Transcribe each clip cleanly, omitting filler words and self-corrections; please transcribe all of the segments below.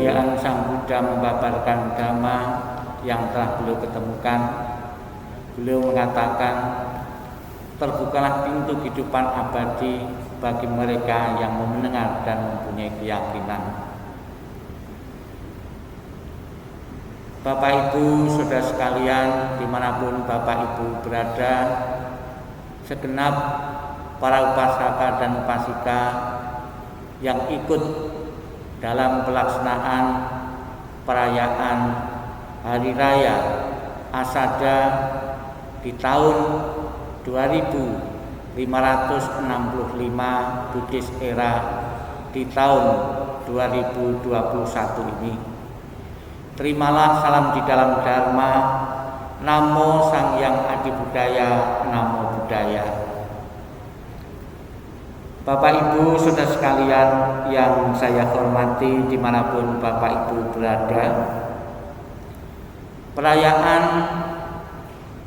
kemuliaan Sang Buddha membabarkan dhamma yang telah beliau ketemukan, beliau mengatakan, terbukalah pintu kehidupan abadi bagi mereka yang mau mendengar dan mempunyai keyakinan. Bapak Ibu, saudara sekalian, dimanapun Bapak Ibu berada, segenap para upasaka dan upasika yang ikut dalam pelaksanaan perayaan Hari Raya Asada di tahun 2565 Buddhis Era di tahun 2021 ini. Terimalah salam di dalam Dharma. Namo Sang Hyang Adi Buddhaya, Namo Buddhaya. Bapak Ibu, saudara sekalian yang saya hormati dimanapun Bapak Ibu berada, perayaan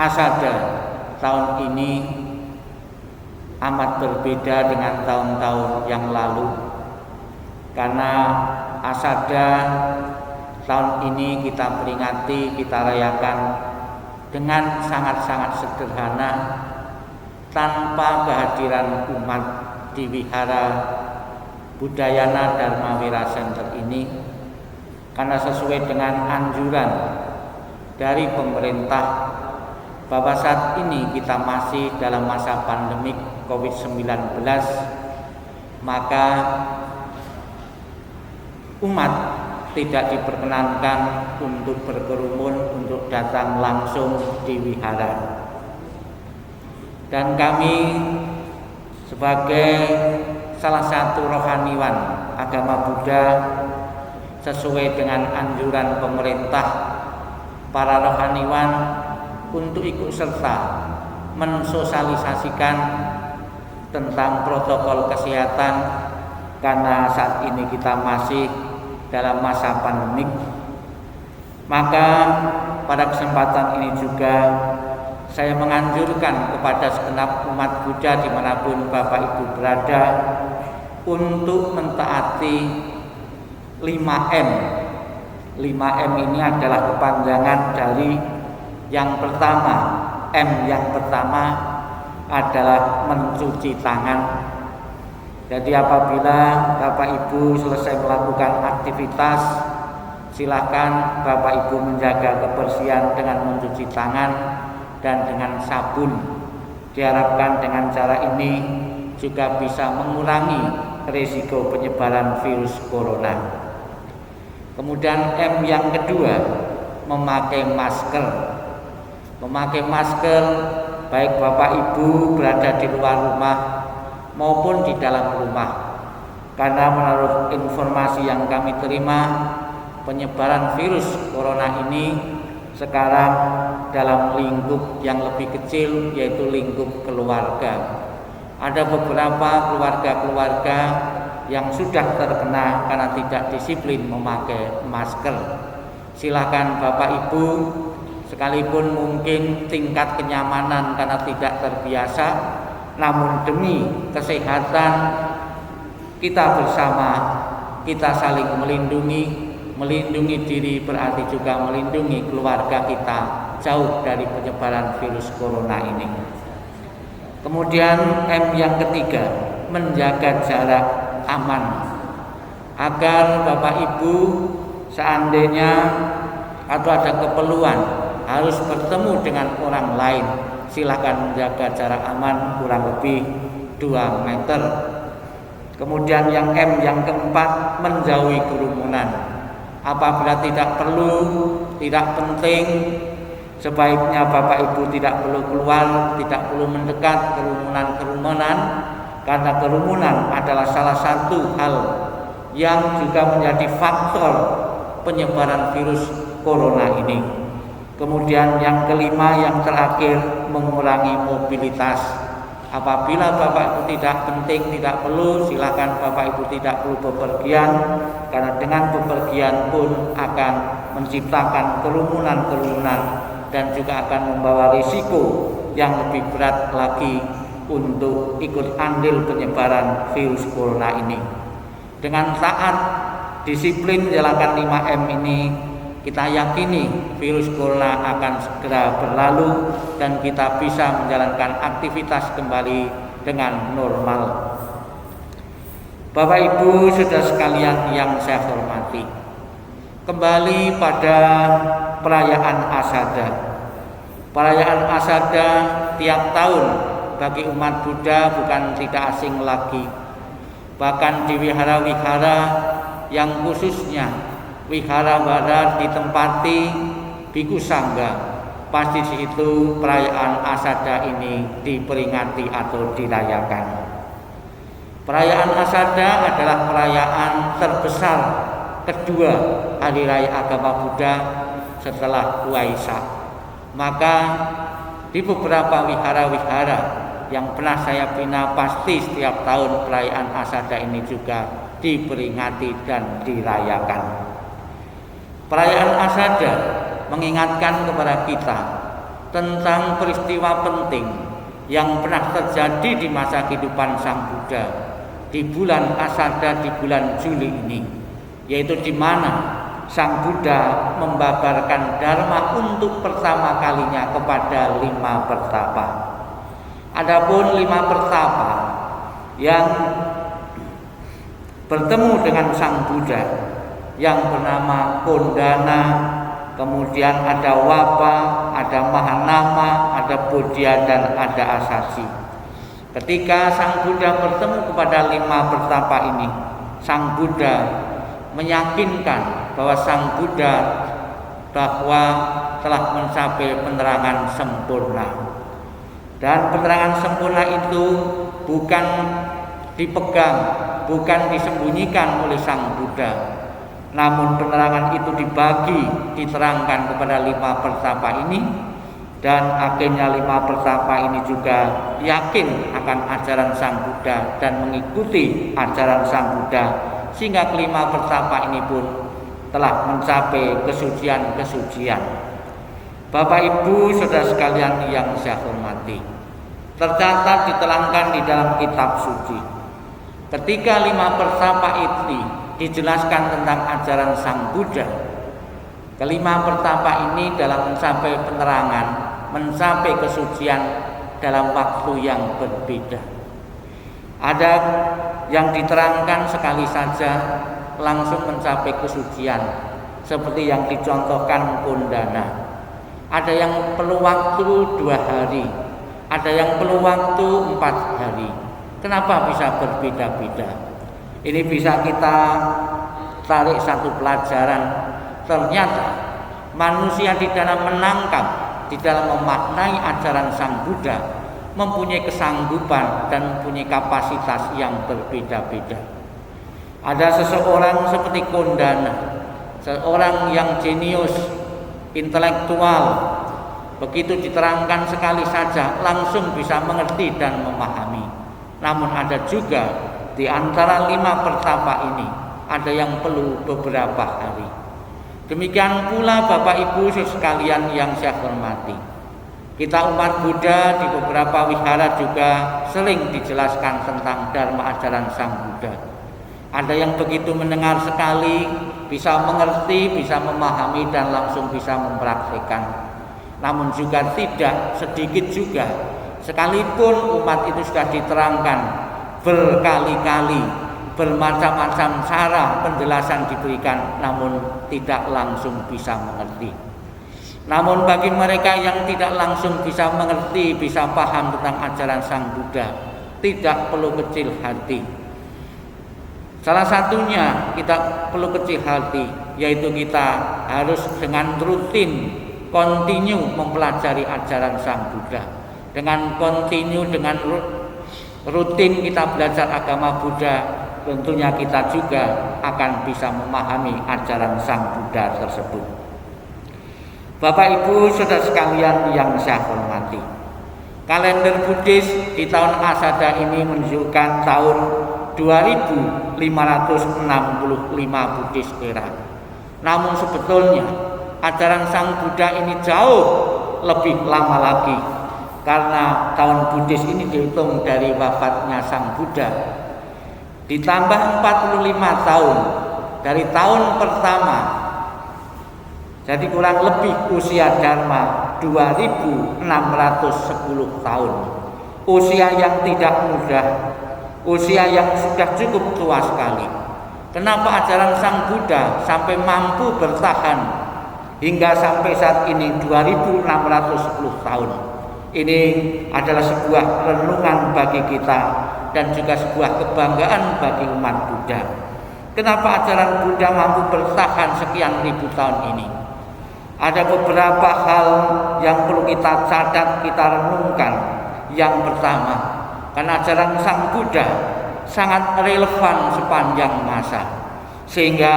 Asada tahun ini amat berbeda dengan tahun-tahun yang lalu, karena Asada tahun ini kita peringati, kita rayakan dengan sangat-sangat sederhana, tanpa kehadiran umat di Wihara Budayana Dharma Wira Center ini, karena sesuai dengan anjuran dari pemerintah bahwa saat ini kita masih dalam masa pandemik COVID-19, maka umat tidak diperkenankan untuk berkerumun, untuk datang langsung di wihara. Dan kami sebagai salah satu rohaniwan agama Buddha, sesuai dengan anjuran pemerintah, para rohaniwan untuk ikut serta mensosialisasikan tentang protokol kesehatan, karena saat ini kita masih dalam masa pandemik. Maka pada kesempatan ini juga saya menganjurkan kepada segenap umat Buddha dimanapun Bapak Ibu berada untuk mentaati 5M. 5M ini adalah kepanjangan dari yang pertama. M yang pertama adalah mencuci tangan. Jadi apabila Bapak Ibu selesai melakukan aktivitas, silakan Bapak Ibu menjaga kebersihan dengan mencuci tangan dan dengan sabun. Diharapkan dengan cara ini juga bisa mengurangi risiko penyebaran virus corona. Kemudian M yang kedua, memakai masker. Memakai masker baik Bapak Ibu berada di luar rumah maupun di dalam rumah. Karena menurut informasi yang kami terima, penyebaran virus corona ini sekarang dalam lingkup yang lebih kecil, yaitu lingkup keluarga. Ada beberapa keluarga-keluarga yang sudah terkena karena tidak disiplin memakai masker. Silakan Bapak Ibu, sekalipun mungkin tingkat kenyamanan karena tidak terbiasa, namun demi kesehatan kita bersama, kita saling melindungi. Melindungi diri berarti juga melindungi keluarga kita jauh dari penyebaran virus corona ini. Kemudian M yang ketiga, menjaga jarak aman. Agar Bapak Ibu seandainya atau ada keperluan harus bertemu dengan orang lain, silakan menjaga jarak aman kurang lebih 2 meter. Kemudian yang M yang keempat, menjauhi kerumunan. Apabila tidak perlu, tidak penting, sebaiknya Bapak Ibu tidak perlu keluar, tidak perlu mendekat kerumunan-kerumunan, karena kerumunan adalah salah satu hal yang juga menjadi faktor penyebaran virus corona ini. Kemudian yang kelima, yang terakhir, mengurangi mobilitas. Apabila Bapak Ibu tidak penting, tidak perlu, silakan Bapak Ibu tidak perlu bepergian, karena dengan bepergian pun akan menciptakan kerumunan-kerumunan dan juga akan membawa risiko yang lebih berat lagi untuk ikut andil penyebaran virus corona ini. Dengan taat disiplin menjalankan 5M ini, kita yakini virus corona akan segera berlalu dan kita bisa menjalankan aktivitas kembali dengan normal. Bapak Ibu saudara sekalian yang saya hormati, kembali pada perayaan Asada. Perayaan Asada tiap tahun bagi umat Buddha bukan tidak asing lagi. Bahkan di wihara-wihara yang khususnya wihara barat ditempati Bhikkhu Sangga, pasti di situ perayaan Asada ini diperingati atau dirayakan. Perayaan Asada adalah perayaan terbesar kedua hari raya agama Buddha setelah Waisak. Maka di beberapa wihara-wihara yang pernah saya bina, pasti setiap tahun perayaan Asada ini juga diperingati dan dirayakan. Perayaan Asada mengingatkan kepada kita tentang peristiwa penting yang pernah terjadi di masa kehidupan Sang Buddha di bulan Asada, di bulan Juli ini, yaitu di mana Sang Buddha membabarkan Dharma untuk pertama kalinya kepada 5 pertapa. Adapun 5 pertapa yang bertemu dengan Sang Buddha yang bernama Kondana, kemudian ada Wapa, ada Mahanama, ada Bodhya, dan ada Asasi. Ketika Sang Buddha bertemu kepada 5 pertapa ini, Sang Buddha meyakinkan bahwa Sang Buddha bahwa telah mencapai penerangan sempurna. Dan penerangan sempurna itu bukan dipegang, bukan disembunyikan oleh Sang Buddha, namun penerangan itu dibagi, diterangkan kepada 5 pertapa ini, dan akhirnya 5 pertapa ini juga yakin akan ajaran Sang Buddha dan mengikuti ajaran Sang Buddha, sehingga kelima pertapa ini pun telah mencapai kesucian-kesucian. Bapak Ibu saudara sekalian yang saya hormati, tercatat diterangkan di dalam kitab suci, ketika 5 pertapa ini dijelaskan tentang ajaran Sang Buddha, kelima pertapa ini dalam mencapai penerangan, mencapai kesucian dalam waktu yang berbeda. Ada yang diterangkan sekali saja langsung mencapai kesucian, seperti yang dicontohkan Kondana. Ada yang perlu waktu 2 hari, ada yang perlu waktu 4 hari. Kenapa bisa berbeda-beda? Ini bisa kita tarik satu pelajaran. Ternyata manusia di dalam menangkap, di dalam memaknai ajaran Sang Buddha mempunyai kesanggupan dan mempunyai kapasitas yang berbeda-beda. Ada seseorang seperti Kondana, seorang yang jenius, intelektual, begitu diterangkan sekali saja langsung bisa mengerti dan memahami. Namun ada juga di antara 5 pertapa ini ada yang perlu beberapa hari. Demikian pula Bapak Ibu sekalian yang saya hormati, kita umat Buddha di beberapa wihara juga sering dijelaskan tentang Dharma ajaran Sang Buddha. Ada yang begitu mendengar sekali, bisa mengerti, bisa memahami, dan langsung bisa mempraktikkan. Namun juga tidak sedikit juga, sekalipun umat itu sudah diterangkan berkali-kali, bermacam-macam cara penjelasan diberikan, namun tidak langsung bisa mengerti. Namun bagi mereka yang tidak langsung bisa mengerti, bisa paham tentang ajaran Sang Buddha, tidak perlu kecil hati. Salah satunya kita perlu kecil hati, yaitu kita harus dengan rutin, kontinu mempelajari ajaran Sang Buddha. Dengan kontinu, dengan rutin kita belajar agama Buddha, tentunya kita juga akan bisa memahami ajaran Sang Buddha tersebut. Bapak Ibu saudara sekalian yang saya hormati, kalender Buddhis di tahun Asada ini menunjukkan tahun 2565 Buddhis era. Namun sebetulnya ajaran Sang Buddha ini jauh lebih lama lagi, karena tahun Buddhis ini dihitung dari wafatnya Sang Buddha, ditambah 45 tahun dari tahun pertama. Jadi kurang lebih usia Dharma 2610 tahun. Usia yang tidak mudah, usia yang sudah cukup tua sekali. Kenapa ajaran Sang Buddha sampai mampu bertahan hingga sampai saat ini 2610 tahun? Ini adalah sebuah renungan bagi kita dan juga sebuah kebanggaan bagi umat Buddha. Kenapa ajaran Buddha mampu bertahan sekian ribu tahun ini? Ada beberapa hal yang perlu kita catat, kita renungkan. Yang pertama, karena ajaran Sang Buddha sangat relevan sepanjang masa, sehingga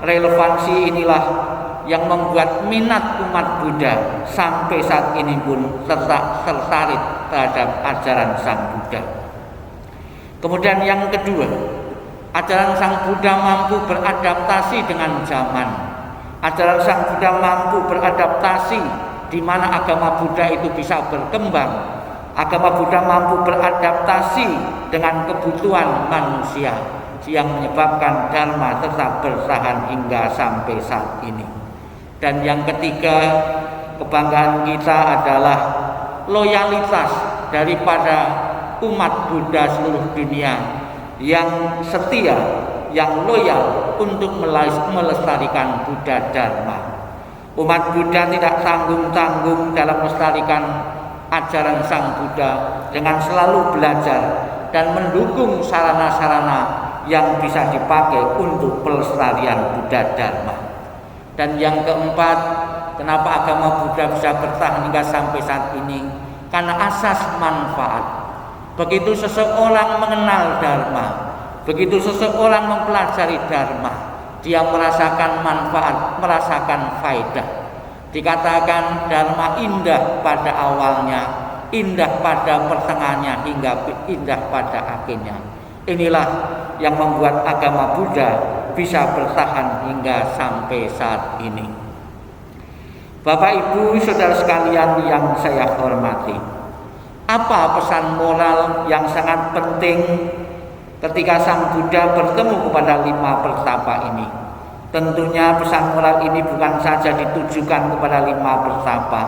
relevansi inilah yang membuat minat umat Buddha sampai saat ini pun tetap tertarik terhadap ajaran Sang Buddha. Kemudian yang kedua, ajaran Sang Buddha mampu beradaptasi dengan zaman. Ajaran Sang Buddha mampu beradaptasi di mana agama Buddha itu bisa berkembang. Agama Buddha mampu beradaptasi dengan kebutuhan manusia yang menyebabkan Dharma tetap bertahan hingga sampai saat ini. Dan yang ketiga, kebanggaan kita adalah loyalitas daripada umat Buddha seluruh dunia yang setia, yang loyal untuk melestarikan Buddha Dharma. Umat Buddha tidak tanggung-tanggung dalam melestarikan ajaran Sang Buddha dengan selalu belajar dan mendukung sarana-sarana yang bisa dipakai untuk pelestarian Buddha Dharma. Dan yang keempat, kenapa agama Buddha bisa bertahan hingga sampai saat ini? Karena asas manfaat. Begitu seseorang mengenal Dharma, begitu seseorang mempelajari Dharma, dia merasakan manfaat, merasakan faedah. Dikatakan Dharma indah pada awalnya, indah pada pertengahannya, hingga indah pada akhirnya. Inilah yang membuat agama Buddha bisa bertahan hingga sampai saat ini. Bapak Ibu saudara sekalian yang saya hormati, apa pesan moral yang sangat penting ketika Sang Buddha bertemu kepada 5 pertapa ini? Tentunya pesan moral ini bukan saja ditujukan kepada 5 pertapa,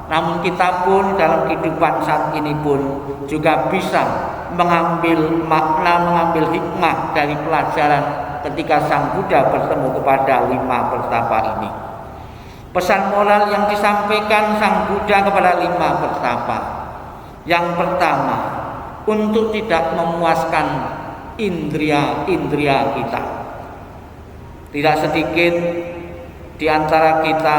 namun kita pun dalam kehidupan saat ini pun juga bisa mengambil makna, mengambil hikmah dari pelajaran ketika Sang Buddha bertemu kepada 5 pertapa ini. Pesan moral yang disampaikan Sang Buddha kepada 5 pertapa, yang pertama, untuk tidak memuaskan indria-indria kita. Tidak sedikit di antara kita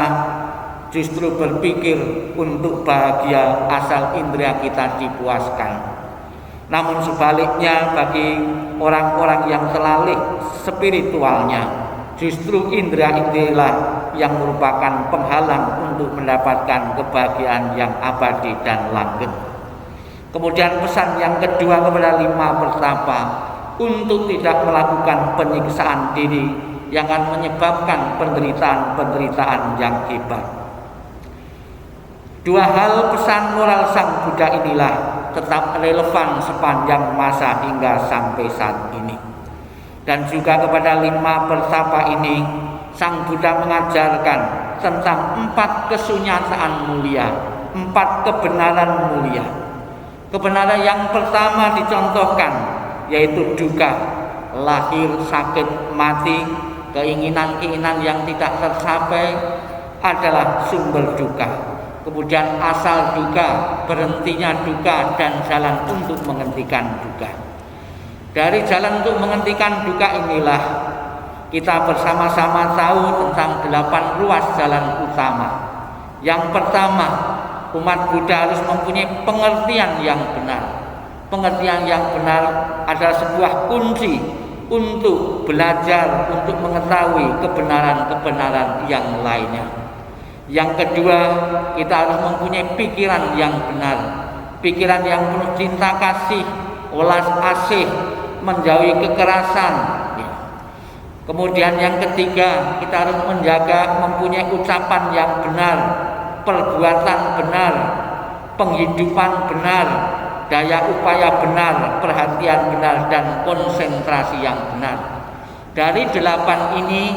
justru berpikir untuk bahagia asal indera kita dipuaskan. Namun sebaliknya, bagi orang-orang yang terlalih spiritualnya, justru indera-indera yang merupakan penghalang untuk mendapatkan kebahagiaan yang abadi dan langgeng. Kemudian pesan yang kedua kepada 5 pertapa, untuk tidak melakukan penyiksaan diri yang akan menyebabkan penderitaan-penderitaan yang hebat. 2 hal pesan moral Sang Buddha inilah tetap relevan sepanjang masa hingga sampai saat ini. Dan juga kepada 5 pertapa ini, Sang Buddha mengajarkan tentang 4 kesunyataan mulia, 4 kebenaran mulia. Kebenaran yang pertama dicontohkan yaitu duka, lahir, sakit, mati. Keinginan-keinginan yang tidak tercapai adalah sumber duka. Kemudian asal duka, berhentinya duka, dan jalan untuk menghentikan duka. Dari jalan untuk menghentikan duka inilah kita bersama-sama tahu tentang 8 ruas jalan utama. Yang pertama, umat Buddha harus mempunyai pengertian yang benar. Pengertian yang benar adalah sebuah kunci untuk belajar, untuk mengetahui kebenaran-kebenaran yang lainnya. Yang kedua, kita harus mempunyai pikiran yang benar, pikiran yang penuh cinta kasih, welas asih, menjauhi kekerasan. Kemudian yang ketiga, kita harus menjaga, mempunyai ucapan yang benar, perbuatan benar, penghidupan benar, daya upaya benar, perhatian benar, dan konsentrasi yang benar. Dari 8 ini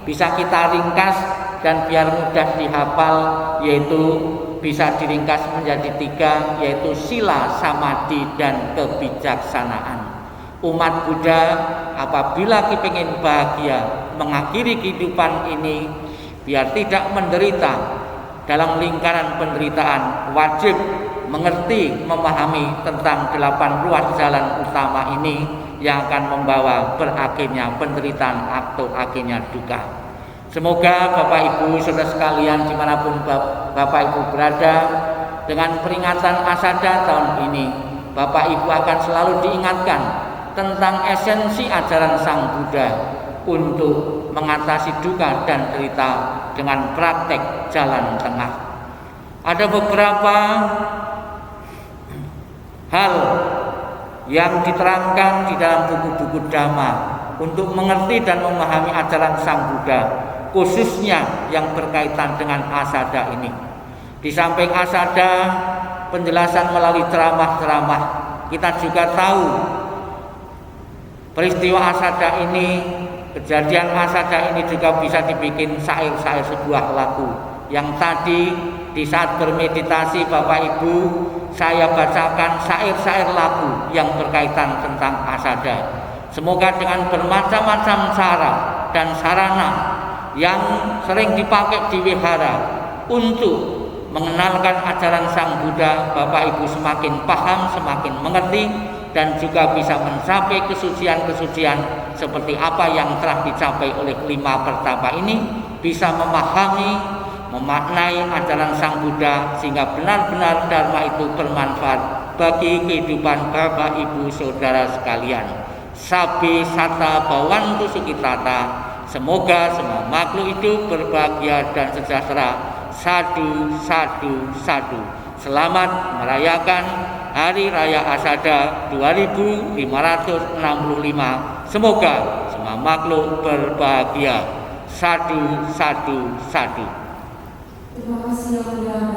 bisa kita ringkas dan biar mudah dihafal, yaitu bisa diringkas menjadi 3, yaitu sila, samadhi, dan kebijaksanaan. Umat Buddha apabila kepingin bahagia mengakhiri kehidupan ini biar tidak menderita dalam lingkaran penderitaan, wajib mengerti, memahami tentang 8 ruas jalan utama ini yang akan membawa berakhirnya penderitaan atau akhirnya duka. Semoga Bapak Ibu saudara sekalian dimanapun Bapak Ibu berada, dengan peringatan Asada tahun ini Bapak Ibu akan selalu diingatkan tentang esensi ajaran Sang Buddha untuk mengatasi duka dan derita dengan praktek jalan tengah. Ada beberapa hal yang diterangkan di dalam buku-buku Dhamma untuk mengerti dan memahami ajaran Sang Buddha, khususnya yang berkaitan dengan Asada ini. Di samping Asada, penjelasan melalui ceramah-ceramah, kita juga tahu peristiwa Asada ini, kejadian Asada ini juga bisa dibikin syair-syair sebuah lagu. Yang tadi di saat bermeditasi Bapak Ibu, saya bacakan syair-syair lagu yang berkaitan tentang Asada. Semoga dengan bermacam-macam cara dan sarana yang sering dipakai di wihara untuk mengenalkan ajaran Sang Buddha, Bapak Ibu semakin paham, semakin mengerti, dan juga bisa mencapai kesucian-kesucian seperti apa yang telah dicapai oleh 5 pertapa ini, bisa memahami, memaknai ajaran Sang Buddha sehingga benar-benar Dharma itu bermanfaat bagi kehidupan Bapak Ibu saudara sekalian. Sabi sata bawantu sukitata, semoga semua makhluk hidup berbahagia dan sejahtera. Sadu, sadu, sadu. Selamat merayakan Hari Raya Asada 2565. Semoga semua makhluk berbahagia. Sadu, sadu, sadu. Terima kasih yang mulia.